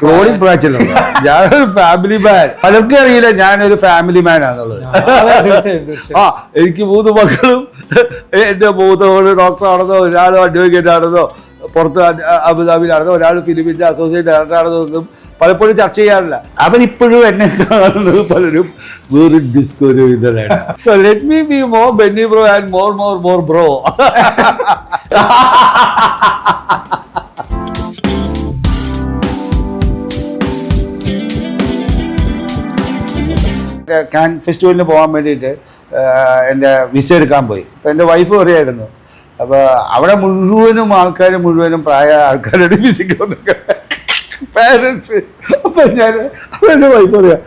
Chronic പ്രാച്ചിലുണ്ട്. ഞാനൊരു family മാൻ. പലർക്കും അറിയില്ല ഞാനൊരു ഫാമിലി മാൻ ആണെന്നുള്ളത്. എനിക്ക് 3 മക്കളും എന്റെ മൂത്തവള് ഡോക്ടറാണെന്നോ, ഒരാളും അഡ്വക്കേറ്റ് ആണെന്നോ, പുറത്ത് അബുദാബിയിലാണെന്നോ, ഒരാൾ ഫിലിമിന്റെ അസോസിയേറ്റ് ഡയറക്ടറാണെന്നോ ഒന്നും പലപ്പോഴും ചർച്ച ചെയ്യാറില്ല. അവരിപ്പോഴും എന്നെ കാണുന്നത് പലരും വേറെ ഡിസ്കവറി ചെയ്തതാണ്. So let me be more Benny bro and more bro. Cannes ഫെസ്റ്റിവലിന് പോകാൻ വേണ്ടിയിട്ട് എൻ്റെ വിസ എടുക്കാൻ പോയി. അപ്പോൾ എൻ്റെ വൈഫ് പറയായിരുന്നു, അപ്പോൾ അവിടെ മുഴുവനും പ്രായ ആൾക്കാരുടെ വിസയ്ക്ക് വന്നൊക്കെ പാരൻസ്. അപ്പം എൻ്റെ വൈഫ് പറയാം,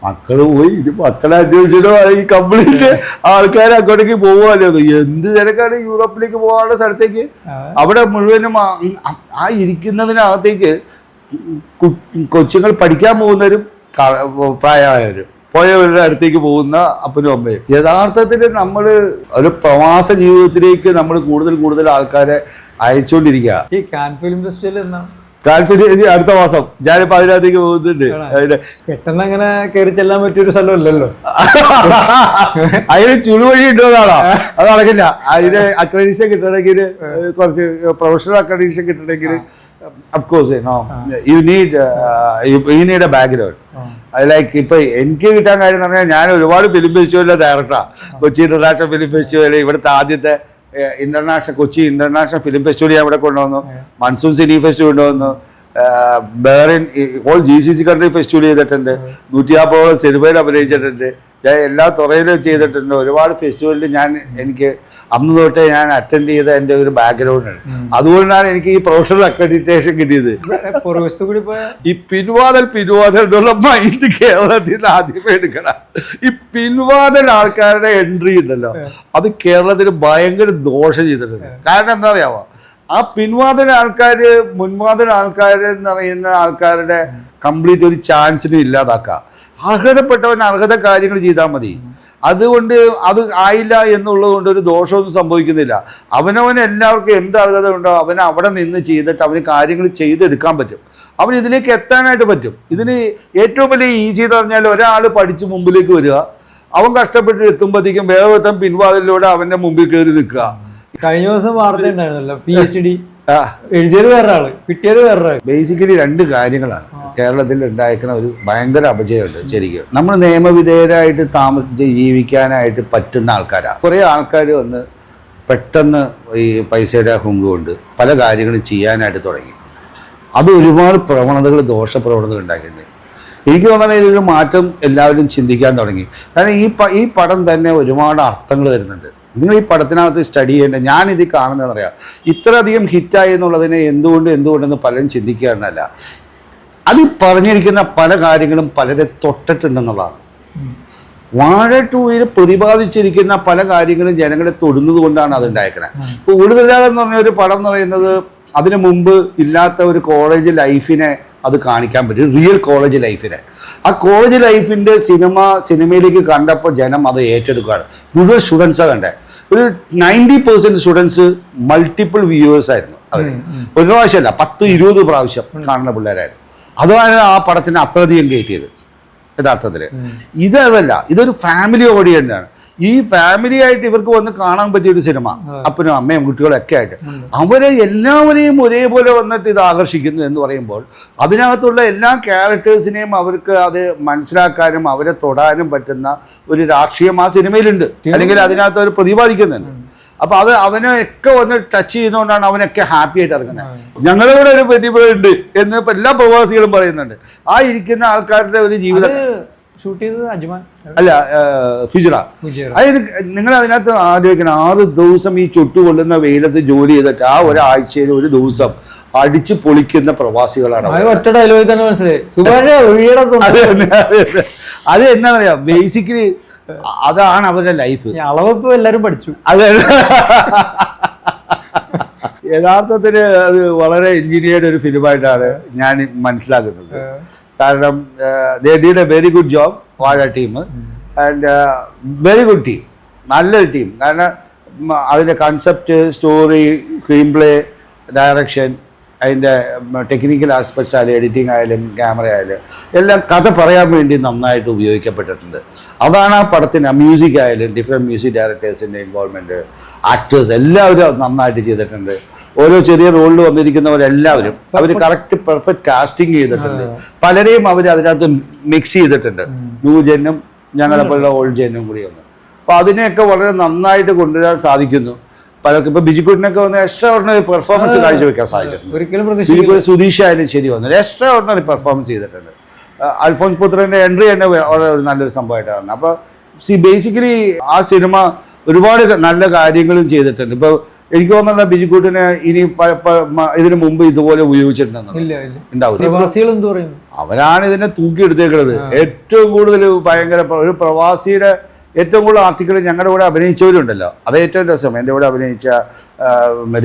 മക്കൾ പോയി ഇനി മക്കളെ അന്വേഷിച്ചിട്ടോ ഈ കംപ്ലീറ്റ് ആൾക്കാർ അങ്ങോട്ടേക്ക് പോകുമല്ലോ. എന്ത് തിരക്കാണ് യൂറോപ്പിലേക്ക് പോകാനുള്ള സ്ഥലത്തേക്ക്. അവിടെ മുഴുവനും ആ ഇരിക്കുന്നതിനകത്തേക്ക് കൊച്ചുങ്ങൾ പഠിക്കാൻ പോകുന്നവരും പ്രായമായവർ പോയവരുടെ അടുത്തേക്ക് പോകുന്ന അപ്പനും അമ്മയും. യഥാർത്ഥത്തിൽ നമ്മൾ ഒരു പ്രവാസ ജീവിതത്തിലേക്ക് നമ്മൾ കൂടുതൽ ആൾക്കാരെ അയച്ചുകൊണ്ടിരിക്കുക. ഈ കാൻ ഫിലിം ഫെസ്റ്റിവൽ എന്നാ? കാൻ ഫിലിം അടുത്ത മാസം ഞാനിപ്പോ അതിനകത്തേക്ക് പോകുന്നുണ്ട്. പെട്ടെന്ന് അങ്ങനെ കയറി ചെല്ലാൻ പറ്റിയൊരു സ്ഥലമല്ലല്ലോ. അതിന് ചുളുവഴി ഉണ്ടോന്നാണോ? അത് നടക്കില്ല. അതിന് അക്രഡീഷൻ കിട്ടണമെങ്കിൽ, കുറച്ച് പ്രൊഫഷണൽ അക്രഡീഷൻ കിട്ടണമെങ്കിൽ of course you need A background. Like ഇപ്പൊ എനിക്ക് കിട്ടാൻ കാര്യം എന്ന് പറഞ്ഞാൽ ഞാൻ ഒരുപാട് ഫിലിം ഫെസ്റ്റിവലിലെ ഡയറക്ടറാണ്. കൊച്ചി ഇന്റർനാഷണൽ ഫിലിം ഫെസ്റ്റിവൽ, ഇവിടുത്തെ ആദ്യത്തെ കൊച്ചി ഇന്റർനാഷണൽ ഫിലിം ഫെസ്റ്റിവൽ ഞാൻ ഇവിടെ കൊണ്ടുവന്നു. മൺസൂൺ സിനി ഫെസ്റ്റിവൽ കൊണ്ടുവന്നു. Bahrain whole GCC country festival ചെയ്തിട്ടുണ്ട്. 150 സിനിമയിൽ അഭിനയിച്ചിട്ടുണ്ട്. ഞാൻ എല്ലാ തുറയിലും ചെയ്തിട്ടുണ്ട്. ഒരുപാട് ഫെസ്റ്റിവലിൽ എനിക്ക് അന്ന് തൊട്ടേ ഞാൻ അറ്റൻഡ് ചെയ്ത എൻ്റെ ഒരു ബാക്ക്ഗ്രൗണ്ടാണ്. അതുകൊണ്ടാണ് എനിക്ക് ഈ പ്രൊഫഷണൽ അക്രഡിറ്റേഷൻ കിട്ടിയത്. ഈ പിൻവാതിൽ എന്നുള്ള മൈൻഡ് കേരളത്തിൽ നിന്ന് ആദ്യമേ എടുക്കണം. ഈ പിൻവാതിൽ ആൾക്കാരുടെ എൻട്രി ഉണ്ടല്ലോ, അത് കേരളത്തിന് ഭയങ്കര ദോഷം ചെയ്തിട്ടുണ്ട്. കാരണം എന്താ അറിയാമോ, ആ പിൻവാതിൽ ആൾക്കാർ മുൻവാതിൽ ആൾക്കാർ എന്ന് പറയുന്ന ആൾക്കാരുടെ കംപ്ലീറ്റ് ഒരു ചാൻസിനും ഇല്ലാതാക്കുക. അർഹതപ്പെട്ടവൻ അർഹത കാര്യങ്ങൾ ചെയ്താൽ മതി. അതുകൊണ്ട് അത് ആയില്ല എന്നുള്ളത് കൊണ്ട് ഒരു ദോഷമൊന്നും സംഭവിക്കുന്നില്ല. അവനവന് എല്ലാവർക്കും എന്ത് അർഹത ഉണ്ടോ അവൻ അവിടെ നിന്ന് ചെയ്തിട്ട് അവന് കാര്യങ്ങൾ ചെയ്തെടുക്കാൻ പറ്റും. അവൻ ഇതിലേക്ക് എത്താനായിട്ട് പറ്റും. ഇതിന് ഏറ്റവും വലിയ ഈസി എന്ന് പറഞ്ഞാൽ ഒരാൾ പഠിച്ച് മുമ്പിലേക്ക് വരിക, അവൻ കഷ്ടപ്പെട്ട് എത്തുമ്പോഴത്തേക്കും വേഗം പിൻവാതിലൂടെ അവൻ്റെ മുമ്പിൽ കയറി നിൽക്കുക. കഴിഞ്ഞ ദിവസം വാർത്ത ഉണ്ടായിരുന്നല്ലോ, PhD എഴുതിയത് വേറെ ആള്, കിട്ടിയത് വേറെ ആള്. ബേസിക്കലി 2 കാര്യങ്ങളാണ് കേരളത്തിൽ ഉണ്ടായിരിക്കുന്ന ഒരു ഭയങ്കര അപജയമുണ്ട്. ശരിക്കും നമ്മൾ നിയമവിധേയരായിട്ട് ജീവിക്കാനായിട്ട് പറ്റുന്ന ആൾക്കാരാണ്. കുറേ ആൾക്കാർ വന്ന് പെട്ടെന്ന് ഈ പൈസയുടെ ഹുങ്ക് കൊണ്ട് പല കാര്യങ്ങളും ചെയ്യാനായിട്ട് തുടങ്ങി. അത് ഒരുപാട് ദോഷപ്രവണതകൾ ഉണ്ടാക്കിയിട്ടുണ്ട്. എനിക്ക് തോന്നുന്നത് ഇതിലൊരു മാറ്റം എല്ലാവരും ചിന്തിക്കാൻ തുടങ്ങി. കാരണം ഈ പടം തന്നെ ഒരുപാട് അർത്ഥങ്ങൾ തരുന്നുണ്ട്. നിങ്ങൾ ഈ പടത്തിനകത്ത് സ്റ്റഡി ചെയ്യേണ്ട, ഞാനിത് കാണുന്നതെന്നറിയാം, ഇത്രയധികം ഹിറ്റായി എന്നുള്ളതിനെ എന്തുകൊണ്ടെന്ന് പലരും ചിന്തിക്കുക എന്നല്ല, അത് പറഞ്ഞിരിക്കുന്ന പല കാര്യങ്ങളും പലരെ തൊട്ടിട്ടുണ്ടെന്നുള്ളതാണ്. വാഴ 2 പ്രതിപാദിച്ചിരിക്കുന്ന പല കാര്യങ്ങളും ജനങ്ങളെ തൊടുന്നത് കൊണ്ടാണ് അത് ഉണ്ടായിരിക്കുന്നത്. ഇപ്പോൾ ഊടുതലാതെ എന്ന് പറഞ്ഞ ഒരു പടം എന്ന് പറയുന്നത് അതിനു മുമ്പ് ഇല്ലാത്ത ഒരു കോളേജ് ലൈഫിനെ അത് കാണിക്കാൻ പറ്റും, റിയൽ കോളേജ് ലൈഫിനെ. ആ കോളേജ് ലൈഫിൻ്റെ സിനിമയിലേക്ക് കണ്ടപ്പോൾ ജനം അത് ഏറ്റെടുക്കുകയാണ്. മുഴുവൻ സ്റ്റുഡൻസാണ് കണ്ടേ. ഒരു 90% സ്റ്റുഡൻസ് മൾട്ടിപ്പിൾ വ്യൂവേഴ്സ് ആയിരുന്നു. അവർ ഒരു പ്രാവശ്യമല്ല 10-20 പ്രാവശ്യം കാണുന്ന പിള്ളേരായിരുന്നു. അതാണ് ആ പടത്തിന് അത്രയധികം കയറ്റിയത് യഥാർത്ഥത്തിൽ. ഇതല്ല, ഇതൊരു ഫാമിലി ഓഡിയൻസാണ്. ഈ ഫാമിലി ആയിട്ട് ഇവർക്ക് വന്ന് കാണാൻ പറ്റിയൊരു സിനിമ, അപ്പനും അമ്മയും കുട്ടികളൊക്കെ ആയിട്ട് അവരെ എല്ലാവരെയും ഒരേപോലെ വന്നിട്ട് ഇത് ആകർഷിക്കുന്നു എന്ന് പറയുമ്പോൾ അതിനകത്തുള്ള എല്ലാ ക്യാരക്ടേഴ്സിനെയും അവർക്ക് അത് മനസ്സിലാക്കാനും അവരെ തൊടാനും പറ്റുന്ന ഒരു രാഷ്ട്രീയം ആ സിനിമയിലുണ്ട്, അല്ലെങ്കിൽ അതിനകത്ത് അവർ പ്രതിപാദിക്കുന്നുണ്ട്. അപ്പൊ അത് അവനൊക്കെ വന്ന് ടച്ച് ചെയ്യുന്നതുകൊണ്ടാണ് അവനൊക്കെ ഹാപ്പി ആയിട്ട് ഇറങ്ങുന്നത്. ഞങ്ങളുടെ കൂടെ ഒരു പ്രതിഭയുണ്ട് എന്ന് ഇപ്പൊ എല്ലാ പ്രവാസികളും പറയുന്നുണ്ട്. ആ ഇരിക്കുന്ന ആൾക്കാരുടെ ഒരു ജീവിതം അല്ല ഫിജറ. അതായത് നിങ്ങൾ അതിനകത്ത് ആലോചിക്കണം, 6 ദിവസം ഈ ചുട്ടുകൊള്ളുന്ന വെയിലത്ത് ജോലി ചെയ്തിട്ട് ആ ഒരാഴ്ചയിൽ ഒരു ദിവസം അടിച്ചു പൊളിക്കുന്ന പ്രവാസികളാണ്. അത് എന്താ പറയാ, ബേസിക്കലി അതാണ് അവരുടെ ലൈഫ്. അളവ് എല്ലാവരും പഠിച്ചു. അതെ, യഥാർത്ഥത്തിൽ അത് വളരെ എഞ്ചിനീയർഡ് ഒരു ഫിലിമായിട്ടാണ് ഞാൻ മനസ്സിലാക്കുന്നത്. കാരണം they did a very good job, വാഴ team, and very good team, നല്ലൊരു ടീം. കാരണം അതിൻ്റെ concept, story, screen play, direction അതിൻ്റെ ടെക്നിക്കൽ ആസ്പെക്ട്സ് ആയാലും എഡിറ്റിംഗ് ആയാലും ക്യാമറ ആയാലും എല്ലാം കഥ പറയാൻ വേണ്ടി നന്നായിട്ട് ഉപയോഗിക്കപ്പെട്ടിട്ടുണ്ട്. അതാണ് ആ പടത്തിന് മ്യൂസിക് ആയാലും ഡിഫറെൻറ്റ് മ്യൂസിക് ഡയറക്ടേഴ്സിൻ്റെ ഇൻവോൾവ്മെൻറ്റ്, ആക്ടേഴ്സ് എല്ലാവരും നന്നായിട്ട് ചെയ്തിട്ടുണ്ട്. ഓരോ ചെറിയ റോളിൽ വന്നിരിക്കുന്നവരെല്ലാവരും അവർ കറക്റ്റ് പെർഫെക്റ്റ് കാസ്റ്റിംഗ് ചെയ്തിട്ടുണ്ട്. പലരെയും അവർ അതിനകത്ത് മിക്സ് ചെയ്തിട്ടുണ്ട്, ന്യൂ ജെന്നും ഞങ്ങളെ പോലുള്ള ഓൾഡ് ജെന്നും കൂടി വന്നു. അപ്പോൾ അതിനെയൊക്കെ വളരെ നന്നായിട്ട് കൊണ്ടുവരാൻ സാധിക്കുന്നു. പലർക്കും ഇപ്പോൾ ബിജിക്കുട്ടിനൊക്കെ വന്ന് എക്സ്ട്രാ ഓർഡിനറി പെർഫോമൻസ് കാഴ്ചവെക്കാൻ സാധിച്ചിട്ടുണ്ട്. സുധീഷ് ആയാലും ശരി വന്നു എക്സ്ട്രാ ഓർഡിനറി പെർഫോമൻസ് ചെയ്തിട്ടുണ്ട്. അൽഫോൻസ് പുത്രൻ്റെ എൻട്രി തന്നെ വളരെ ഒരു നല്ലൊരു സംഭവമായിട്ടാണ്. അപ്പോൾ ബേസിക്കലി ആ സിനിമ ഒരുപാട് നല്ല കാര്യങ്ങളും ചെയ്തിട്ടുണ്ട്. ഇപ്പോൾ എനിക്ക് തോന്നുന്നില്ല ബിജിക്കുട്ടിനെ ഇനി ഇതിനു മുമ്പ് ഇതുപോലെ ഉപയോഗിച്ചിട്ടുണ്ടെന്ന്. അവരാണ് ഇതിനെ തൂക്കിയെടുത്തേക്കുന്നത്. ഏറ്റവും കൂടുതൽ ഭയങ്കര ഒരു പ്രവാസിയുടെ ഏറ്റവും കൂടുതൽ ആർട്ടിക്കിൾ ഞങ്ങളുടെ കൂടെ അഭിനയിച്ചവരുണ്ടല്ലോ, അത് ഏറ്റവും രസം. എൻ്റെ കൂടെ അഭിനയിച്ച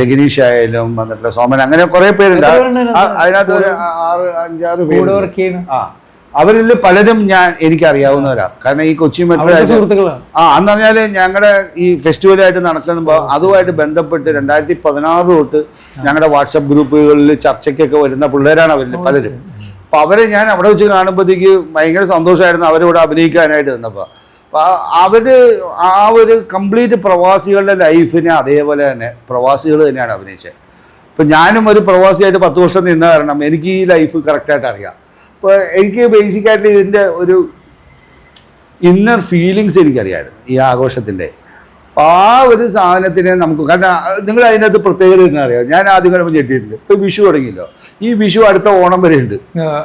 രജനീഷ് ആയാലും വന്നിട്ടുള്ള സോമൻ, അങ്ങനെ കുറെ പേരുണ്ട്. അതിനകത്ത് ഒരു 5-6 പേര്. അവരിൽ പലരും എനിക്കറിയാവുന്നവരാണ്. കാരണം ഈ കൊച്ചി മെട്രോ അന്ന് പറഞ്ഞാൽ ഞങ്ങളുടെ ഈ ഫെസ്റ്റിവലായിട്ട് നടക്കുമ്പോൾ അതുമായിട്ട് ബന്ധപ്പെട്ട് 2016 തൊട്ട് ഞങ്ങളുടെ വാട്സപ്പ് ഗ്രൂപ്പുകളിൽ ചർച്ചയ്ക്കൊക്കെ വരുന്ന പിള്ളേരാണ് അവരിൽ പലരും. അപ്പം അവരെ ഞാൻ അവിടെ വെച്ച് കാണുമ്പോഴത്തേക്ക് ഭയങ്കര സന്തോഷമായിരുന്നു അവരിവിടെ അഭിനയിക്കാനായിട്ട് നിന്നപ്പോൾ. അവര് ആ ഒരു കംപ്ലീറ്റ് പ്രവാസികളുടെ ലൈഫിനെ അതേപോലെ തന്നെ പ്രവാസികൾ തന്നെയാണ് അഭിനയിച്ചത്. ഇപ്പം ഞാനും ഒരു പ്രവാസിയായിട്ട് 10 വർഷം നിന്ന കാരണം എനിക്ക് ഈ ലൈഫ് കറക്റ്റായിട്ട് അറിയാം. അപ്പോൾ എനിക്ക് ബേസിക്കായിട്ട് ഇതിൻ്റെ ഒരു ഇന്നർ ഫീലിങ്സ് എനിക്കറിയാമായിരുന്നു ഈ ആഘോഷത്തിൻ്റെ. അപ്പോൾ ആ ഒരു സാധനത്തിനെ നമുക്ക്, കാരണം നിങ്ങൾ അതിനകത്ത് പ്രത്യേകത എന്നറിയാം. ഞാൻ ആദ്യം കഴിയുമ്പോൾ ഞെട്ടിയിട്ടുണ്ട്. ഇപ്പോൾ വിഷു തുടങ്ങിയല്ലോ, ഈ വിഷു അടുത്ത ഓണം വരെ ഉണ്ട്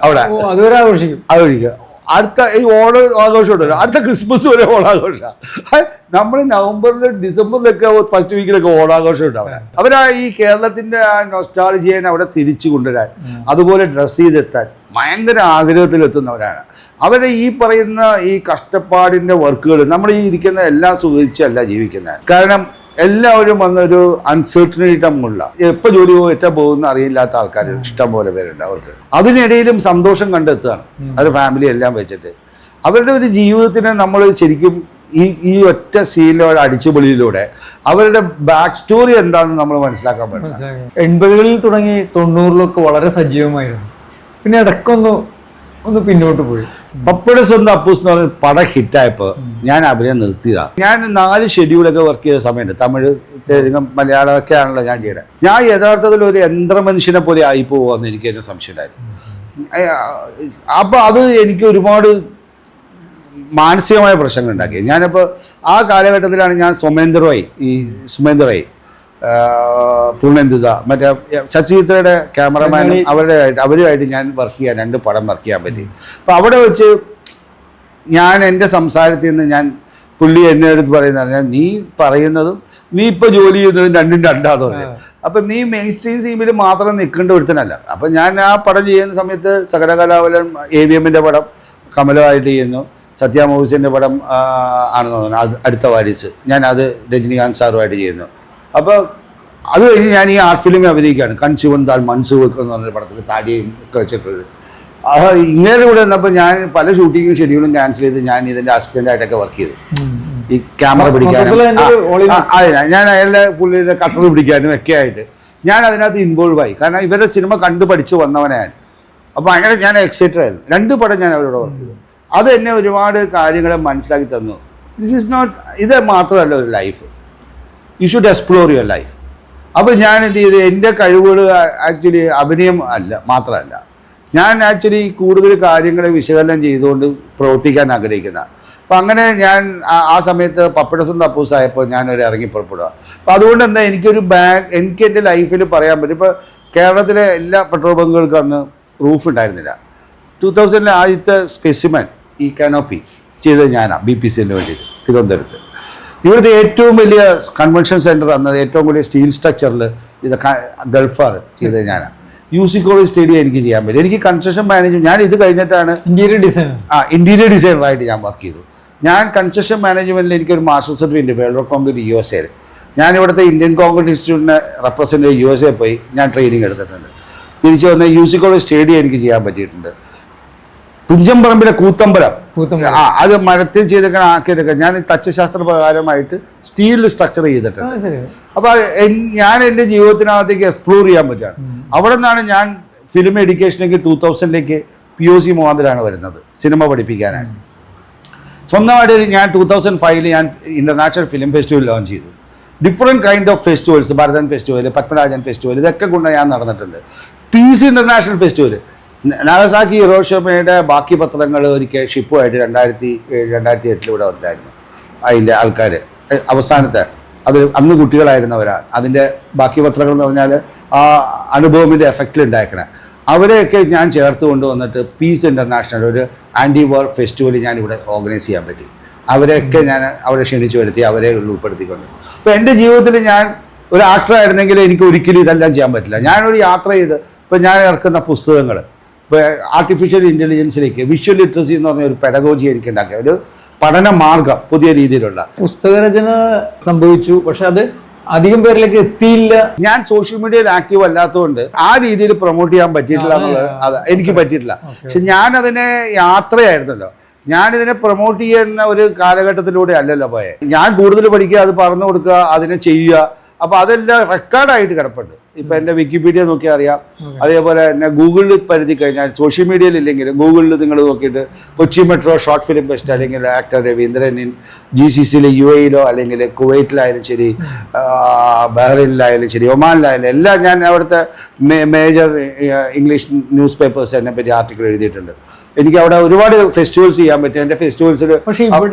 അവിടെ, അതുവരെ ആഘോഷിക്കുക. അടുത്ത ഈ ഓണം ആഘോഷം ഉണ്ടല്ലോ, അടുത്ത ക്രിസ്മസ് വരെ ഓണാഘോഷമാണ്. നമ്മൾ നവംബറിലും ഡിസംബറിലൊക്കെ ഫസ്റ്റ് വീക്കിലൊക്കെ ഓണാഘോഷം ഉണ്ട് അവിടെ. അവരാ ഈ കേരളത്തിൻ്റെ ആ നൊസ്റ്റാൾജിയനെ അവിടെ തിരിച്ചു കൊണ്ടുവരാൻ, അതുപോലെ ഡ്രസ്സ് ചെയ്തെത്താൻ ഭയങ്കര ആഗ്രഹത്തിലെത്തുന്നവരാണ്. അവരെ ഈ പറയുന്ന ഈ കഷ്ടപ്പാടിൻ്റെ വർക്കുകൾ നമ്മൾ ഈ ഇരിക്കുന്ന എല്ലാം സുഖിച്ചല്ല ജീവിക്കുന്നത്. കാരണം എല്ലാവരും വന്നൊരു അൺസർട്ടനിറ്റമുള്ള എപ്പോൾ ജോലി എറ്റാൻ പോകുന്ന അറിയില്ലാത്ത ആൾക്കാർ ഇഷ്ടം പോലെ പേരുണ്ട്. അവർക്ക് അതിനിടയിലും സന്തോഷം കണ്ടെത്തുകയാണ് അവർ ഫാമിലി എല്ലാം വെച്ചിട്ട്. അവരുടെ ഒരു ജീവിതത്തിനെ നമ്മൾ ശരിക്കും ഈ ഒറ്റ സീനിലൂടെ അടിച്ചുപൊളിയിലൂടെ അവരുടെ ബാക്ക് സ്റ്റോറി എന്താണെന്ന് നമ്മൾ മനസ്സിലാക്കാൻ പറ്റും. 80കളിൽ തുടങ്ങി 90കളിലൊക്കെ വളരെ സജീവമായിരുന്നു. പിന്നെ ഇടയ്ക്കൊന്ന് പിന്നോട്ട് പോയി. പപ്പയുടെ സ്വന്തം അപ്പൂസ് എന്ന് പറഞ്ഞ പടം ഹിറ്റായപ്പോൾ ഞാൻ അഭിനയം നിർത്തിയതാണ്. ഞാൻ 4 ഷെഡ്യൂളൊക്കെ വർക്ക് ചെയ്ത സമയത്ത് തമിഴ്, തെലുങ്ക്, മലയാളമൊക്കെ ആണല്ലോ ഞാൻ ചെയ്തത്. ഞാൻ യഥാർത്ഥത്തിൽ ഒരു യന്ത്രമനുഷ്യനെ പോലെ ആയി പോകുമെന്ന് എനിക്ക് തന്നെ സംശയം ഉണ്ടായിരുന്നു. അപ്പോൾ അത് എനിക്ക് ഒരുപാട് മാനസികമായ പ്രശ്നങ്ങൾ ഉണ്ടാക്കി. ഞാനിപ്പോൾ ആ കാലഘട്ടത്തിലാണ് ഞാൻ സുമേന്ദ്രറായി പൂർണ്ണന്തിത, മറ്റേ സച്ചിത്രയുടെ ക്യാമറമാനും അവരുമായിട്ട് ഞാൻ വർക്ക് ചെയ്യാൻ 2 പടം വർക്ക് ചെയ്യാൻ പറ്റി. അപ്പോൾ അവിടെ വെച്ച് ഞാൻ എൻ്റെ സംസാരത്തിൽ നിന്ന് പുള്ളി എന്നെ അടുത്ത് പറയുന്നത്, നീ പറയുന്നതും നീ ഇപ്പോൾ ജോലി ചെയ്യുന്നതും രണ്ടും രണ്ടാന്ന് പറഞ്ഞു. അപ്പം നീ മെയിൻ സ്ട്രീം സീമിൽ മാത്രം നിൽക്കേണ്ട ഒരുത്തനല്ല. അപ്പം ഞാൻ ആ പടം ചെയ്യുന്ന സമയത്ത് സകലകലാവലൻ AVMൻ്റെ പടം കമലമായിട്ട് ചെയ്യുന്നു, സത്യ മൂവീസിൻ്റെ പടം ആണെന്ന് തോന്നുന്നു അടുത്ത വാരിസ്, അത് രജനികാന്ത് സാറുമായിട്ട് ചെയ്യുന്നു. അപ്പോൾ അത് കഴിഞ്ഞ് ഞാൻ ഈ ആർട്ട് ഫിലിമിൽ അഭിനയിക്കുകയാണ്. കൺസ്യൂവൻ താൽ മൻസൂർക്ക് എന്ന് പറഞ്ഞൊരു പടത്തിൽ താടിയും ഒക്കെ വെച്ചിട്ടുള്ളത്. ഇങ്ങനെ കൂടെ വന്നപ്പോൾ ഞാൻ പല ഷൂട്ടിങ്ങും ഷെഡ്യൂളും ക്യാൻസൽ ചെയ്ത് ഞാൻ ഇതിൻ്റെ അസിസ്റ്റൻ്റായിട്ടൊക്കെ വർക്ക് ചെയ്തു. ഈ ക്യാമറ പിടിക്കാനും ഞാൻ അയാളുടെ പുള്ളിയുടെ കട്ടർ പിടിക്കാനും ഒക്കെ ആയിട്ട് ഞാൻ അതിനകത്ത് ഇൻവോൾവ് ആയി. കാരണം ഇവരുടെ സിനിമ കണ്ടു പഠിച്ച് വന്നവനെ ഞാൻ. അപ്പോൾ അങ്ങനെ ഞാൻ എക്സൈറ്റഡ് ആയിരുന്നു. 2 പടം ഞാൻ അവരോട് വർക്ക് ചെയ്തു. അത് എന്നെ ഒരുപാട് കാര്യങ്ങൾ മനസ്സിലാക്കി തന്നു. ഇത് മാത്രമല്ല ഒരു life, you should explore your life. അപ്പോൾ ഞാൻ എന്ത് ചെയ്തു, എൻ്റെ കഴിവുകൾ ആക്ച്വലി അഭിനയം മാത്രമല്ല, ഞാൻ ആക്ച്വലി കൂടുതൽ കാര്യങ്ങളെ വിശകലനം ചെയ്തുകൊണ്ട് പ്രവർത്തിക്കാൻ ആഗ്രഹിക്കുന്ന. അപ്പം അങ്ങനെ ഞാൻ ആ സമയത്ത് പപ്പയുടെ സ്വന്തം അപ്പൂസായപ്പോൾ ഞാനൊരു ഇറങ്ങി പുറപ്പെടുക. അപ്പം അതുകൊണ്ട് എന്താ എനിക്ക് എൻ്റെ ലൈഫിൽ പറയാൻ പറ്റും. ഇപ്പോൾ കേരളത്തിലെ എല്ലാ പെട്രോൾ ബങ്കുകൾക്കും അന്ന് റൂഫ് ഉണ്ടായിരുന്നില്ല. 2000 ആദ്യത്തെ സ്പെസിമൻ ഈ കാനോപ്പി ചെയ്തത് ഞാനാണ്, BPCലിന് വേണ്ടിയിട്ട് തിരുവനന്തപുരത്ത്. ഇവിടുത്തെ ഏറ്റവും വലിയ കൺവെൻഷൻ സെൻറ്റർ അന്ന് ഏറ്റവും വലിയ സ്റ്റീൽ സ്ട്രക്ചറിൽ ഗൾഫാർ ചെയ്തത് ഞാനാണ്. UC കോളേജ് സ്റ്റേഡിയം എനിക്ക് ചെയ്യാൻ പറ്റും. എനിക്ക് കൺസ്ട്രക്ഷൻ മാനേജ്മെൻറ്റ്, ഞാൻ ഇത് കഴിഞ്ഞിട്ടാണ് ഇൻറ്റീരിയർ ഡിസൈനറായിട്ട് ഞാൻ വർക്ക് ചെയ്തു. ഞാൻ കൺസ്ട്രക്ഷൻ മാനേജ്മെൻറ്റിൽ എനിക്കൊരു master certificate world concrete USA. ഞാൻ ഇവിടുത്തെ ഇന്ത്യൻ കോൺക്രീറ്റ് ഇൻസ്റ്റിറ്റ്യൂട്ടിനെ റെപ്രസെൻ്റ് ചെയ്ത് USA പോയി ഞാൻ ട്രെയിനിങ് എടുത്തിട്ടുണ്ട്. തിരിച്ചു വന്ന് UC കോളേജ് സ്റ്റേഡിയം എനിക്ക് ചെയ്യാൻ പറ്റിയിട്ടുണ്ട്. തുഞ്ചൻ പറമ്പിലെ കൂത്തമ്പലം കൂത്തമ്പലം. അത് മരത്തിൽ ചെയ്തൊക്കെ ആക്കിയെടുക്കുക. ഞാൻ തച്ചുശാസ്ത്ര പ്രകാരമായിട്ട് സ്റ്റീലിൽ സ്ട്രക്ചർ ചെയ്തിട്ടുണ്ട്. അപ്പൊ ഞാൻ എൻ്റെ ജീവിതത്തിനകത്തേക്ക് എക്സ്പ്ലോർ ചെയ്യാൻ പറ്റുകയാണ്. അവിടെ നിന്നാണ് ഞാൻ ഫിലിം എഡ്യൂക്കേഷനിലേക്ക് 2000 POC മുഖാന്തരമാണ് വരുന്നത് സിനിമ പഠിപ്പിക്കാനായിട്ട്. സ്വന്തമായിട്ട് ഞാൻ 2005 ഞാൻ ഇന്റർനാഷണൽ ഫിലിം ഫെസ്റ്റിവൽ ലോഞ്ച് ചെയ്തു. Different kind of festivals, Bharathan festival, Padmarajan festival, ഇതൊക്കെ കൊണ്ട് ഞാൻ നടന്നിട്ടുണ്ട്. പീസ് ഇന്റർനാഷണൽ ഫെസ്റ്റിവൽ, നാഗസാക്കി ഹിരോഷിമയുടെ ബാക്കി പത്രങ്ങൾ ഒരിക്കൽ ഷിപ്പുമായിട്ട് 2008 ഇവിടെ വന്നായിരുന്നു. അതിൻ്റെ ആൾക്കാർ അവസാനത്തെ അത് അന്ന് കുട്ടികളായിരുന്നവരാണ്. അതിൻ്റെ ബാക്കി പത്രങ്ങൾ എന്ന് പറഞ്ഞാൽ ആ അനുഭവത്തിൻ്റെ എഫക്റ്റിൽ ഉണ്ടാക്കണേ അവരെയൊക്കെ ഞാൻ ചേർത്ത് കൊണ്ടുവന്നിട്ട് പീസ് ഇൻ്റർനാഷണൽ ഒരു ആൻറ്റി വാർ ഫെസ്റ്റിവൽ ഞാനിവിടെ ഓർഗനൈസ് ചെയ്യാൻ പറ്റി. അവരെയൊക്കെ ഞാൻ അവിടെ ക്ഷണിച്ചു വരുത്തി, അവരെ ഉൾപ്പെടുത്തിക്കൊണ്ട്. അപ്പോൾ എൻ്റെ ജീവിതത്തിൽ ഞാൻ ഒരു ആക്ടറായിരുന്നെങ്കിൽ എനിക്ക് ഒരിക്കലും ഇതെല്ലാം ചെയ്യാൻ പറ്റില്ല. ഞാനൊരു യാത്ര ചെയ്ത് ഇപ്പോൾ ഞാൻ ഇറക്കുന്ന പുസ്തകങ്ങൾ, ഇപ്പോൾ ആർട്ടിഫിഷ്യൽ ഇൻ്റലിജൻസിലേക്ക് വിഷ്വൽ ലിറ്ററസി എന്ന് പറഞ്ഞ ഒരു പെഡഗോജി എനിക്ക് ഉണ്ടാക്കിയ ഒരു പഠന മാർഗം പുതിയ രീതിയിലുള്ള പുസ്തകരചന സംഭവിച്ചു. പക്ഷെ അത് അധികം പേരിലേക്ക് എത്തിയില്ല. ഞാൻ സോഷ്യൽ മീഡിയയിൽ ആക്റ്റീവ് അല്ലാത്തതുകൊണ്ട് ആ രീതിയിൽ പ്രൊമോട്ട് ചെയ്യാൻ പറ്റിയിട്ടില്ല എന്നുള്ളത് അത് എനിക്ക് പറ്റിയിട്ടില്ല. പക്ഷെ ഞാൻ അതിനെ യാത്രയായിരുന്നല്ലോ, ഞാനിതിനെ പ്രൊമോട്ട് ചെയ്യുന്ന ഒരു കാലഘട്ടത്തിലൂടെ അല്ലല്ലോ പോയത്. ഞാൻ കൂടുതൽ പഠിക്കുക, അത് പറഞ്ഞു കൊടുക്കുക, അതിനെ ചെയ്യുക. അപ്പോൾ അതെല്ലാം റെക്കോർഡായിട്ട് കിടപ്പുണ്ട്. ഇപ്പം എൻ്റെ വിക്കിപീഡിയ നോക്കിയാൽ അറിയാം. അതേപോലെ തന്നെ ഗൂഗിളിൽ പരുതി കഴിഞ്ഞാൽ സോഷ്യൽ മീഡിയയിൽ ഇല്ലെങ്കിലും ഗൂഗിളിൽ നിങ്ങൾ നോക്കിയിട്ട് Kochi metro short film fest അല്ലെങ്കിൽ ആക്ടർ രവീന്ദ്രൻ GCCയിലെ UAE അല്ലെങ്കിൽ കുവൈറ്റിലായാലും ശരി, ബഹ്റൈനിലായാലും ശരി, ഒമാനിലായാലും എല്ലാം ഞാൻ അവിടുത്തെ മേജർ ഇംഗ്ലീഷ് ന്യൂസ് പേപ്പേഴ്സ് എന്നെ പറ്റി ആർട്ടിക്കിൾ എഴുതിയിട്ടുണ്ട്. എനിക്ക് അവിടെ ഒരുപാട് ഫെസ്റ്റിവൽസ് ചെയ്യാൻ പറ്റും. എൻ്റെ ഫെസ്റ്റിവൽസിൽ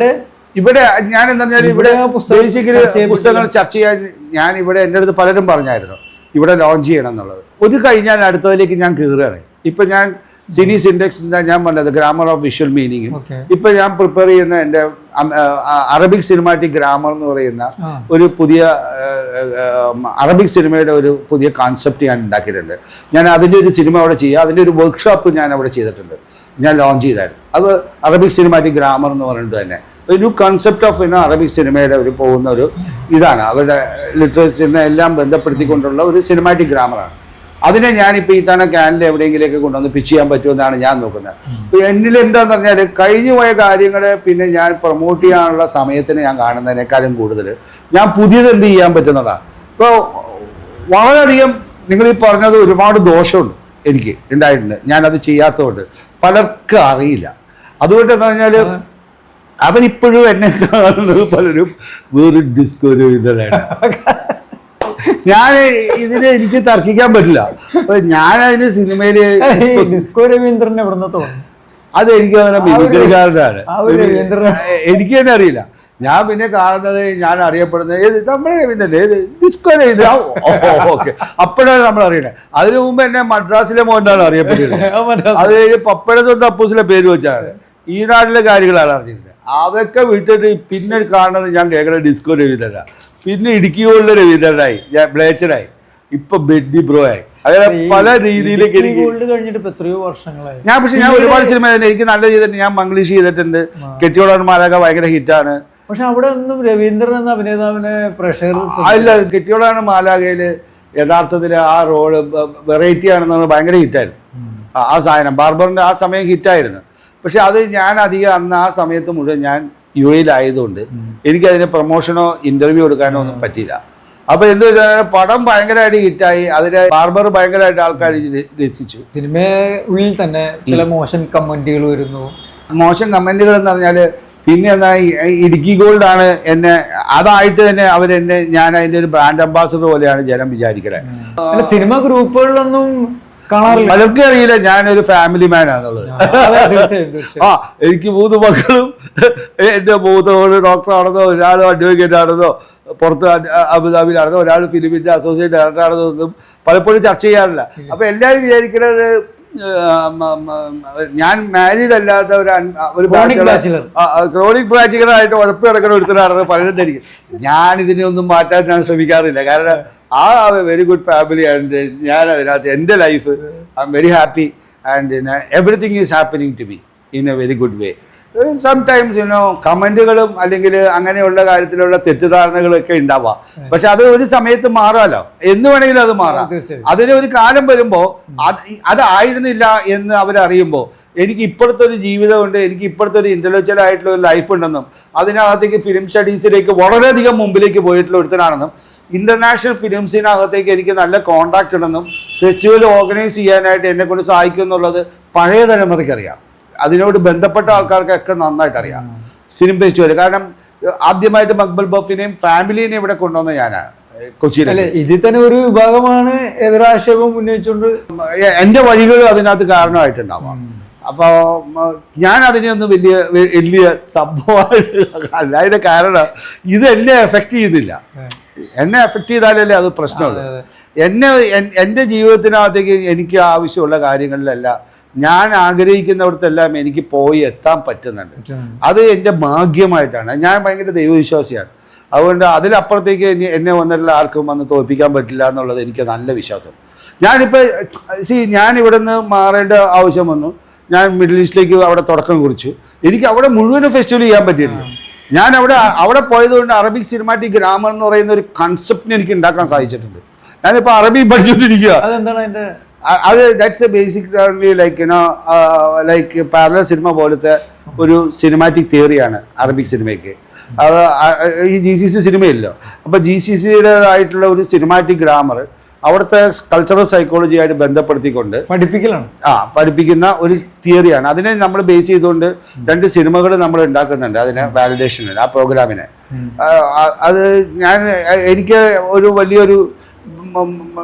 ഇവിടെ ഞാൻ എന്താ പറഞ്ഞാൽ ഇവിടെ ബേസിക്കലി പുസ്തകങ്ങൾ ചർച്ച ചെയ്യാൻ ഞാൻ ഇവിടെ എൻ്റെ അടുത്ത് പലരും പറഞ്ഞായിരുന്നു ഇവിടെ ലോഞ്ച് ചെയ്യണം എന്നുള്ളത്. ഒരു കഴിഞ്ഞാൽ അടുത്തതിലേക്ക് ഞാൻ കയറുകയാണ്. ഇപ്പം ഞാൻ സിനി സിൻഡെക്സ് ഞാൻ പറഞ്ഞത് ഗ്രാമർ ഓഫ് വിഷ്വൽ മീനിങ്ങും ഇപ്പം ഞാൻ പ്രിപ്പയർ ചെയ്യുന്ന എൻ്റെ അറബിക് സിനിമാറ്റിക് ഗ്രാമർ എന്ന് പറയുന്ന ഒരു പുതിയ അറബിക് സിനിമയുടെ ഒരു പുതിയ കോൺസെപ്റ്റ് ഞാൻ ഉണ്ടാക്കിയിട്ടുണ്ട്. ഞാൻ അതിൻ്റെ ഒരു സിനിമ അവിടെ ചെയ്യുക, അതിൻ്റെ ഒരു വർക്ക്ഷോപ്പ് ഞാൻ അവിടെ ചെയ്തിട്ടുണ്ട്, ഞാൻ ലോഞ്ച് ചെയ്തായിരുന്നു. അത് അറബിക് സിനിമാറ്റിക് ഗ്രാമർ എന്ന് പറഞ്ഞിട്ട് തന്നെ ഒരു കൺസെപ്റ്റ് ഓഫ് അറബിക് സിനിമയുടെ ഒരു പോകുന്ന ഒരു ഇതാണ്. അവരുടെ ലിറ്ററേച്ചറിനെ എല്ലാം ബന്ധപ്പെടുത്തിക്കൊണ്ടുള്ള ഒരു സിനിമാറ്റിക് ഗ്രാമറാണ്. അതിനെ ഞാനിപ്പോൾ ഈ തവണ കാനലിൽ എവിടെയെങ്കിലേക്ക് കൊണ്ടുവന്ന് പിച്ച് ചെയ്യാൻ പറ്റുമെന്നാണ് ഞാൻ നോക്കുന്നത്. ഇപ്പോൾ എന്നിൽ എന്താന്ന് പറഞ്ഞാൽ കഴിഞ്ഞു പോയ കാര്യങ്ങളെ പിന്നെ ഞാൻ പ്രൊമോട്ട് ചെയ്യാനുള്ള സമയത്തിന് ഞാൻ കാണുന്നതിനേക്കാളും കൂടുതൽ ഞാൻ പുതിയത് എന്ത് ചെയ്യാൻ പറ്റുന്നതാണ്. ഇപ്പോൾ വളരെയധികം നിങ്ങൾ ഈ പറഞ്ഞത് ഒരുപാട് ദോഷമുണ്ട് എനിക്ക് ഉണ്ടായിട്ടുണ്ട്, ഞാനത് ചെയ്യാത്തതുകൊണ്ട് പലർക്കും അറിയില്ല. അതുകൊണ്ട് എന്താ പറഞ്ഞാൽ അവരിപ്പോഴും എന്നെ കാണുന്നത് പലരും വേറെ ഡിസ്കവറി ചെയ്തതാണ്. ഞാൻ ഇതിനെ എനിക്ക് തർക്കിക്കാൻ പറ്റില്ല. അപ്പൊ ഞാൻ അതിന് സിനിമയില് രവീന്ദ്രനെ അത് എനിക്ക് അങ്ങനെ മിമിക്രിക്കാരനാണ്, എനിക്ക് തന്നെ അറിയില്ല. ഞാൻ പിന്നെ കാണുന്നത് ഞാൻ അറിയപ്പെടുന്നത് ഏത് നമ്മുടെ രവീന്ദ്രൻ ഏത് ഡിസ്കോ രവീന്ദ്ര, ഓക്കെ, അപ്പോഴാണ് നമ്മൾ അറിയണത്. അതിനു മുമ്പ് എന്നെ മദ്രാസിലെ മോഹൻലാണ് അറിയപ്പെട്ടിരുന്നത്. അത് കഴിഞ്ഞ് പപ്പഴത്തൊണ്ട് അപ്പൂസിലെ പേര് വെച്ചാണ് ഈ നാട്ടിലെ കാര്യങ്ങളാണ് അറിഞ്ഞിരുന്നത്. അതൊക്കെ വിട്ടിട്ട് പിന്നെ കാണുന്നത് ഞാൻ കേൾക്കുന്ന ഡിസ്കോ രവീന്ദ്രനാ, പിന്നെ ഇടുക്കിയുള്ള രവീന്ദ്രനായി, ഞാൻ ബ്ലേച്ചറായി, ഇപ്പൊ ബെഡ്ഡി ബ്രോ ആയി. അങ്ങനെ പല രീതിയിലേക്ക് എനിക്ക് എത്രയോ വർഷങ്ങളായി. ഞാൻ പക്ഷെ ഞാൻ ഒരുപാട് സിനിമ എനിക്ക് നല്ല ചെയ്തിട്ടുണ്ട്. ഞാൻ മംഗ്ലീഷ് ചെയ്തിട്ടുണ്ട്, കെട്ടിയോടാൻമാരൊക്കെ ഭയങ്കര ഹിറ്റാണ്. പക്ഷെ അവിടെ ഒന്നും രവീന്ദ്രൻ എന്ന അഭിനേതാവിനെ പ്രഷർ അല്ല. കെട്ടിയോടാണ് മാലാഖയില് യഥാർത്ഥത്തിൽ ആ റോള് വെറൈറ്റി ആണെന്ന് ഭയങ്കര ഹിറ്റായിരുന്നു. ആ സാധനം ബാർബറിന്റെ ആ സമയം ഹിറ്റായിരുന്നു. പക്ഷെ അത് ഞാൻ അധികം അന്ന് ആ സമയത്ത് മുഴുവൻ ഞാൻ UAE-ലായതുകൊണ്ട് എനിക്കതിന് പ്രൊമോഷനോ ഇന്റർവ്യൂ എടുക്കാനോ ഒന്നും പറ്റിയില്ല. അപ്പൊ എന്ത് പടം ഭയങ്കരമായിട്ട് ഹിറ്റായി, അതിന് ബാർബർ ഭയങ്കരമായിട്ട് ആൾക്കാർ രസിച്ചു. സിനിമയിൽ തന്നെ ചില മോശം കമന്റുകൾ വരുന്നു. മോശം കമന്റുകൾ എന്ന് പറഞ്ഞാൽ പിന്നെ എന്താ ഇടുക്കി ഗോൾഡ് ആണ് എന്നെ അതായിട്ട് തന്നെ അവരെന്നെ ഞാൻ അതിന്റെ ഒരു ബ്രാൻഡ് അംബാസഡർ പോലെയാണ് ജനം വിചാരിക്കുന്നത്. സിനിമ ഗ്രൂപ്പുകളിലൊന്നും കാണാറില്ല. പലർക്കും അറിയില്ല ഞാനൊരു ഫാമിലി മാൻ ആണെന്നുള്ളത്. എനിക്ക് 3 മക്കളും എന്റെ മൂത്തവള് ഡോക്ടറാണെന്നോ, ഒരാളും അഡ്വക്കേറ്റ് ആണെന്നോ, പുറത്ത് അബുദാബിയിലാണെന്നോ, ഒരാൾ ഫിലിമിന്റെ അസോസിയേറ്റ് ഡയറക്ടർ ആണെന്നോ ഒന്നും പലപ്പോഴും ചർച്ച ചെയ്യാറില്ല. അപ്പൊ എല്ലാവരും വിചാരിക്കുന്നത് ഞാൻ മാരീഡ് അല്ലാത്ത ഒരു ക്രോണിക് ബാച്ചിലറായിട്ട് ഉഴപ്പ് കിടക്കുന്ന ഒരുത്തരാണെന്ന് പലരും ധരിക്കും. ഞാൻ ഇതിനെ ഒന്നും മാറ്റാൻ ഞാൻ ശ്രമിക്കാറില്ല. കാരണം ആ വെരി ഗുഡ് ഫാമിലി ആൻഡ് ഞാൻ അതിനകത്ത് എൻ്റെ life I am very happy and everything is happening to me in a very good way. Sometimes കമന്റുകളും അല്ലെങ്കിൽ അങ്ങനെയുള്ള കാര്യത്തിലുള്ള തെറ്റിദ്ധാരണകളൊക്കെ ഉണ്ടാവാം. പക്ഷെ അത് ഒരു സമയത്ത് മാറാലോ, എന്ന് വേണമെങ്കിലും അത് മാറാം. അതിന് ഒരു കാലം വരുമ്പോൾ അതായിരുന്നില്ല എന്ന് അവരറിയുമ്പോൾ എനിക്ക് ഇപ്പോഴത്തെ ഒരു ജീവിതമുണ്ട്, എനിക്ക് ഇപ്പോഴത്തെ ഒരു ഇന്റലക്ച്വൽ ആയിട്ടുള്ള ഒരു ലൈഫ് ഉണ്ടെന്നും അതിനകത്തേക്ക് ഫിലിം സ്റ്റഡീസിലേക്ക് വളരെയധികം മുമ്പിലേക്ക് പോയിട്ടുള്ള ഒരുത്തനാണെന്നും ഇന്റർനാഷണൽ ഫിലിംസിനകത്തേക്ക് എനിക്ക് നല്ല കോൺടാക്ട് ഉണ്ടെന്നും ഫെസ്റ്റിവൽ ഓർഗനൈസ് ചെയ്യാനായിട്ട് എന്നെ കൊണ്ട് സഹായിക്കും എന്നുള്ളത് പഴയ തലമുറയ്ക്ക് അറിയാം. അതിനോട് ബന്ധപ്പെട്ട ആൾക്കാർക്കൊക്കെ നന്നായിട്ട് അറിയാം ഫിലിം ഫെസ്റ്റിവൽ. കാരണം ആദ്യമായിട്ട് മക്ബൽ ബഫിനെയും ഫാമിലിനെയും ഇവിടെ കൊണ്ടുവന്ന ഞാനാണ് കൊച്ചിയിൽ. ഇതിൽ തന്നെ ഒരു വിഭാഗമാണ് എതിരാക്ഷേപം ഉന്നയിച്ചുകൊണ്ട് എൻ്റെ വഴികളും അതിനകത്ത് കാരണമായിട്ടുണ്ടാവാം. അപ്പോൾ ഞാൻ അതിനെയൊന്നും വലിയ സംഭവമായിട്ട് അല്ല. അതിൻ്റെ കാരണം ഇത് എന്നെ എഫക്റ്റ് ചെയ്യുന്നില്ല. എന്നെ എഫക്റ്റ് ചെയ്താലല്ലേ അത് പ്രശ്നമുള്ളൂ. എൻ്റെ ജീവിതത്തിനകത്തേക്ക് എനിക്ക് ആവശ്യമുള്ള കാര്യങ്ങളിലെല്ലാം ഞാൻ ആഗ്രഹിക്കുന്നിടത്തെല്ലാം എനിക്ക് പോയി എത്താൻ പറ്റുന്നുണ്ട്. അത് എൻ്റെ ഭാഗ്യമായിട്ടാണ്. ഞാൻ ഭയങ്കര ദൈവവിശ്വാസിയാണ്. അതുകൊണ്ട് അതിലപ്പുറത്തേക്ക് എന്നെ വന്നിട്ടുള്ള ആർക്കും വന്ന് തോൽപ്പിക്കാൻ പറ്റില്ല എന്നുള്ളത് എനിക്ക് നല്ല വിശ്വാസം. ഞാൻ ഇവിടെ നിന്ന് മാറേണ്ട ആവശ്യം വന്നു. ഞാൻ മിഡിൽ ഈസ്റ്റിലേക്ക് അവിടെ തുടക്കം കുറിച്ചു. എനിക്ക് അവിടെ മുഴുവനും ഫെസ്റ്റിവൽ ചെയ്യാൻ പറ്റിയിട്ടുണ്ട്. ഞാൻ അവിടെ പോയതുകൊണ്ട് അറബിക് സിനിമാറ്റിക് ഗ്രാമർ എന്ന് പറയുന്ന ഒരു കൺസെപ്റ്റിന് എനിക്ക് ഉണ്ടാക്കാൻ സാധിച്ചിട്ടുണ്ട്. ഞാനിപ്പോൾ അറബി പഠിച്ചുകൊണ്ടിരിക്കുക. അത് that's A basically like parallel cinema പോലത്തെ ഒരു സിനിമാറ്റിക് തിയറിയാണ് അറബിക് സിനിമയ്ക്ക്. അത് ഈ GCC സിനിമയില്ലോ. അപ്പോൾ GCCയുടേതായിട്ടുള്ള ഒരു സിനിമാറ്റിക് ഗ്രാമർ അവിടുത്തെ കൾച്ചറൽ സൈക്കോളജി ആയിട്ട് ബന്ധപ്പെടുത്തിക്കൊണ്ട് പഠിപ്പിക്കുന്ന ഒരു തിയറിയാണ്. അതിനെ നമ്മൾ ബേസ് ചെയ്തുകൊണ്ട് 2 സിനിമകൾ നമ്മൾ ഉണ്ടാക്കുന്നുണ്ട് അതിന് വാലിഡേഷന്, ആ പ്രോഗ്രാമിനെ. അത് എനിക്ക് ഒരു വലിയൊരു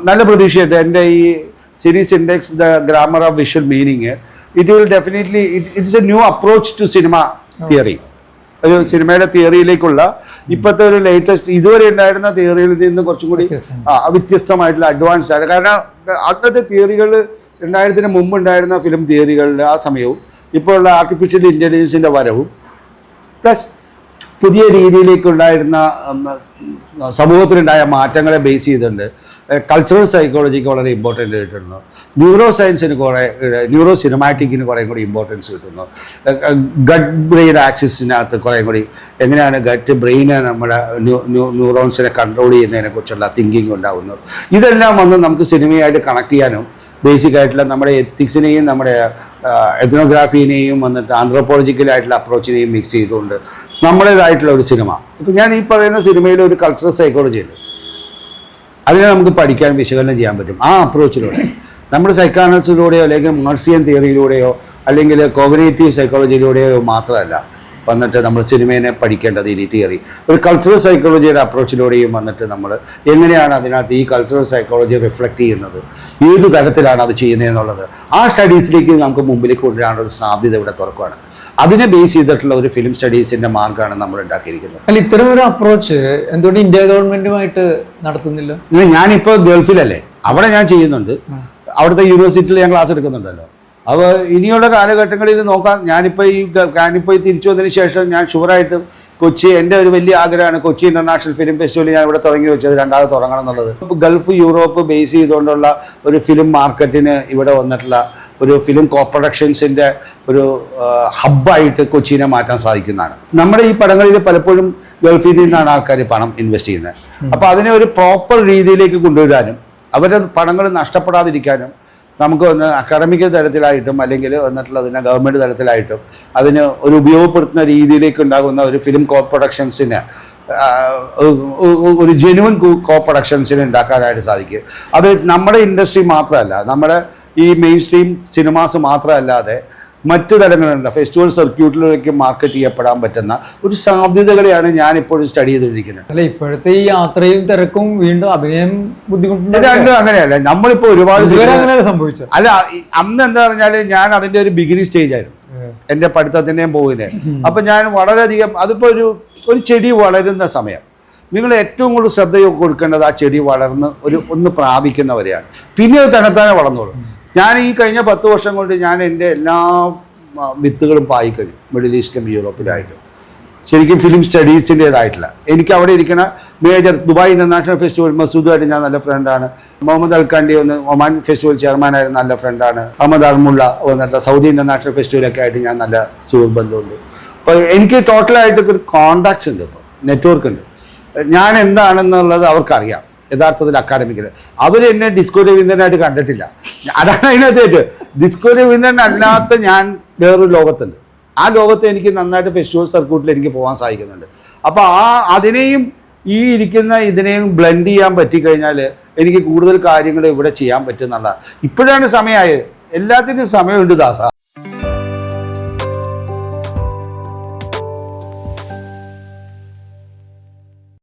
നല്ല പ്രതീക്ഷയുണ്ട്. എൻ്റെ ഈ series index the grammar of visual meaning, it will definitely it's a new approach to cinema theory. ഒരു സിനിമയുടെ തിയറിയിലേക്കുള്ള ഇപ്പോഴത്തെ ഒരു ലേറ്റസ്റ്റ് ഇതുവരെ ഉണ്ടായിരുന്ന തിയറിയിൽ നിന്ന് കുറച്ചും കൂടി വ്യത്യസ്തമായിട്ടുള്ള അഡ്വാൻസ്ഡ് ആണ്. കാരണം അന്നത്തെ തിയറികൾ 2000-ന് മുമ്പ് ഉണ്ടായിരുന്ന ഫിലിം തിയറികളുടെ ആ സമയവും ഇപ്പോഴുള്ള ആർട്ടിഫിഷ്യൽ ഇൻ്റലിജൻസിൻ്റെ വരവും പ്ലസ് പുതിയ രീതിയിലേക്കുണ്ടായിരുന്ന സമൂഹത്തിലുണ്ടായ മാറ്റങ്ങളെ ബേസ് ചെയ്തിട്ടുണ്ട്. കൾച്ചറൽ സൈക്കോളജിക്ക് വളരെ ഇമ്പോർട്ടൻ്റ് കിട്ടുന്നു. ന്യൂറോ സയൻസിന് ന്യൂറോ സിനിമാറ്റിക്കിന് കുറേ കൂടി ഇമ്പോർട്ടൻസ് കിട്ടുന്നു. ഗട്ട് ബ്രെയിൻ ആക്സിസിനകത്ത് കുറേ കൂടി എങ്ങനെയാണ് ഗട്ട് ബ്രെയിനെ നമ്മുടെ ന്യൂറോൺസിനെ കൺട്രോൾ ചെയ്യുന്നതിനെക്കുറിച്ചുള്ള തിങ്കിങ് ഉണ്ടാകുന്നു. ഇതെല്ലാം വന്ന് നമുക്ക് സിനിമയായിട്ട് കണക്ട് ചെയ്യാനും ബേസിക്കായിട്ടുള്ള നമ്മുടെ എത്തിക്സിനെയും നമ്മുടെ എത്നോഗ്രാഫിനെയും വന്നിട്ട് ആന്ത്രോപോളജിക്കലായിട്ടുള്ള അപ്രോച്ചിനെയും മിക്സ് ചെയ്തുകൊണ്ട് നമ്മുടേതായിട്ടുള്ള ഒരു സിനിമ. ഇപ്പം ഞാൻ ഈ പറയുന്ന സിനിമയിൽ ഒരു കൾച്ചറൽ സൈക്കോളജി ഉണ്ട്. അതിനെ നമുക്ക് പഠിക്കാൻ വിശകലനം ചെയ്യാൻ പറ്റും ആ അപ്രോച്ചിലൂടെ. നമ്മുടെ സൈക്കോളജിയിലൂടെയോ അല്ലെങ്കിൽ മാർക്സിയൻ തിയറിയിലൂടെയോ അല്ലെങ്കിൽ കോഗ്നിറ്റീവ് സൈക്കോളജിയിലൂടെയോ മാത്രമല്ല വന്നിട്ട് നമ്മൾ സിനിമയെ പഠിക്കേണ്ടത് ഈ തിയറി. ഒരു കൾച്ചറൽ സൈക്കോളജിയുടെ അപ്രോച്ചിലൂടെയും വന്നിട്ട് നമ്മൾ എങ്ങനെയാണ് അതിനകത്ത് ഈ കൾച്ചറൽ സൈക്കോളജി റിഫ്ലക്റ്റ് ചെയ്യുന്നത്, ഏത് തരത്തിലാണ് അത് ചെയ്യുന്നത് എന്നുള്ളത് ആ സ്റ്റഡീസിലേക്ക് നമുക്ക് മുമ്പിലേക്ക് കൊണ്ടുവരാനുള്ള ഒരു സാധ്യത ഇവിടെ തുറക്കുകയാണ്. അതിനെ ബേസ് ചെയ്തിട്ടുള്ള ഒരു ഫിലിം സ്റ്റഡീസിന്റെ മാർഗമാണ് നമ്മൾ ഉണ്ടാക്കിയിരിക്കുന്നത്. അല്ല, ഇത്തരം ഒരു അപ്രോച്ച് എന്തുകൊണ്ട് ഇന്ത്യ ഗവൺമെന്റുമായിട്ട് നടത്തുന്നില്ല? ഞാനിപ്പോൾ ഗൾഫിലല്ലേ, അവിടെ ഞാൻ ചെയ്യുന്നുണ്ട്. അവിടുത്തെ യൂണിവേഴ്സിറ്റിയിൽ ഞാൻ ക്ലാസ് എടുക്കുന്നുണ്ടല്ലോ. അപ്പോൾ ഇനിയുള്ള കാലഘട്ടങ്ങളിൽ നോക്കാം. ഞാനിപ്പോൾ ഈ തിരിച്ചു വന്നതിന് ശേഷം ഞാൻ ഷുവറായിട്ടും കൊച്ചി, എൻ്റെ ഒരു വലിയ ആഗ്രഹമാണ് കൊച്ചി ഇൻ്റർനാഷണൽ ഫിലിം ഫെസ്റ്റിവൽ ഞാൻ ഇവിടെ തുടങ്ങി വെച്ചത്, രണ്ടാമത് തുടങ്ങണം എന്നുള്ളത്. ഇപ്പോൾ ഗൾഫ് യൂറോപ്പ് ബേസ് ചെയ്തുകൊണ്ടുള്ള ഒരു ഫിലിം മാർക്കറ്റിന് ഇവിടെ വന്നിട്ടുള്ള ഒരു ഫിലിം കോപ്രൊഡക്ഷൻസിൻ്റെ ഒരു ഹബ്ബായിട്ട് കൊച്ചിനെ മാറ്റാൻ സാധിക്കുന്നതാണ്. നമ്മുടെ ഈ പടങ്ങളിൽ പലപ്പോഴും ഗൾഫിൽ നിന്നാണ് ആൾക്കാർ പണം ഇൻവെസ്റ്റ് ചെയ്യുന്നത്. അപ്പോൾ അതിനെ ഒരു പ്രോപ്പർ രീതിയിലേക്ക് കൊണ്ടുവരാനും അവരുടെ പണങ്ങൾ നഷ്ടപ്പെടാതിരിക്കാനും നമുക്ക് ഒന്ന് അക്കാഡമിക് തലത്തിലായിട്ടും അല്ലെങ്കിൽ വന്നിട്ടുള്ളതിനെ ഗവൺമെൻറ് തലത്തിലായിട്ടും അതിന് ഒരു ഉപയോഗപ്പെടുത്തുന്ന രീതിയിലേക്ക് ഉണ്ടാകുന്ന ഒരു ഫിലിം കോപ്രൊഡക്ഷൻസിന് ഒരു ജെന്യുവൻ കോപ്രൊഡക്ഷൻസിന് ഉണ്ടാക്കാനായിട്ട് സാധിക്കും. അത് നമ്മുടെ ഇൻഡസ്ട്രി മാത്രമല്ല, നമ്മുടെ ഈ മെയിൻ സ്ട്രീം സിനിമാസ് മാത്രമല്ലാതെ മറ്റു തലങ്ങളുള്ള ഫെസ്റ്റിവൽ സർക്യൂട്ടിലേക്ക് മാർക്കറ്റ് ചെയ്യപ്പെടാൻ പറ്റുന്ന ഒരു സാധ്യതകളെയാണ് ഞാനിപ്പോഴും സ്റ്റഡി ചെയ്തുകൊണ്ടിരിക്കുന്നത്. അല്ല, ഇപ്പോഴത്തെ ഈ യാത്രയും തിരക്കും വീണ്ടും അഭിനയം ബുദ്ധിമുട്ടുണ്ട്. രണ്ടും അങ്ങനെയല്ല. നമ്മളിപ്പോൾ ഒരുപാട് സംഭവിച്ചു. അല്ല, അന്ന് എന്താ പറഞ്ഞാൽ ഞാൻ അതിൻ്റെ ഒരു ബിഗിനിങ് സ്റ്റേജ് ആയിരുന്നു എൻ്റെ പഠിത്തത്തിൻ്റെയും പോകില്ലേ. അപ്പം ഞാൻ വളരെയധികം അതിപ്പോൾ ഒരു ചെടി വളരുന്ന സമയം നിങ്ങൾ ഏറ്റവും കൂടുതൽ ശ്രദ്ധ കൊടുക്കേണ്ടത് ആ ചെടി വളർന്ന് ഒന്ന് പ്രാപിക്കുന്നവരെയാണ്. പിന്നെ അത് തന്നെത്താനെ വളർന്നോളും. ഞാൻ ഈ കഴിഞ്ഞ 10 വർഷം കൊണ്ട് ഞാൻ എൻ്റെ എല്ലാ വിത്തുകളും പായിക്കഴിഞ്ഞു. മിഡിൽ ഈസ്റ്റിലും യൂറോപ്പിലായിട്ടും ശരിക്കും ഫിലിം സ്റ്റഡീസിൻ്റേതായിട്ടില്ല. എനിക്ക് അവിടെ ഇരിക്കുന്ന മേജർ ദുബായ് ഇൻ്റർനാഷണൽ ഫെസ്റ്റിവൽ മസൂദുമായിട്ട് ഞാൻ നല്ല ഫ്രണ്ടാണ്. മുഹമ്മദ് അൽക്കാണ്ടി വന്ന് ഒമാൻ ഫെസ്റ്റിവൽ ചെയർമാനായിരുന്നു, നല്ല ഫ്രണ്ടാണ്. അഹമ്മദ് അൽമുള്ള വന്നിട്ടുള്ള സൗദി ഇൻ്റർനാഷണൽ ഫെസ്റ്റിവലൊക്കെ ആയിട്ട് ഞാൻ നല്ല സുഹൃത്ത് ബന്ധമുണ്ട്. ഇപ്പോൾ എനിക്ക് ടോട്ടലായിട്ട് ഒരു കോണ്ടാക്ട്സ് ഉണ്ട്, ഇപ്പോൾ നെറ്റ്വർക്ക് ഉണ്ട്. ഞാൻ എന്താണെന്നുള്ളത് അവർക്കറിയാം യഥാർത്ഥത്തിൽ അക്കാഡമിക്കിൽ. അവർ എന്നെ ഡിസ്കോ രവീന്ദ്രനായിട്ട് കണ്ടിട്ടില്ല. അതാണ് അതിനകത്തേറ്റ്. ഡിസ്കോ രവീന്ദ്രൻ അല്ലാത്ത ഞാൻ വേറൊരു ലോകത്തുണ്ട്. ആ ലോകത്ത് എനിക്ക് നന്നായിട്ട് ഫെസ്റ്റിവൽ സർക്യൂട്ടിൽ എനിക്ക് പോകാൻ സാധിക്കുന്നുണ്ട്. അപ്പോൾ അതിനെയും ഈ ഇരിക്കുന്ന ഇതിനെയും ബ്ലെൻഡ് ചെയ്യാൻ പറ്റിക്കഴിഞ്ഞാൽ എനിക്ക് കൂടുതൽ കാര്യങ്ങൾ ഇവിടെ ചെയ്യാൻ പറ്റും എന്നുള്ളതാണ്. ഇപ്പോഴാണ് സമയമായത്. എല്ലാത്തിനും സമയമുണ്ട് ദാസ.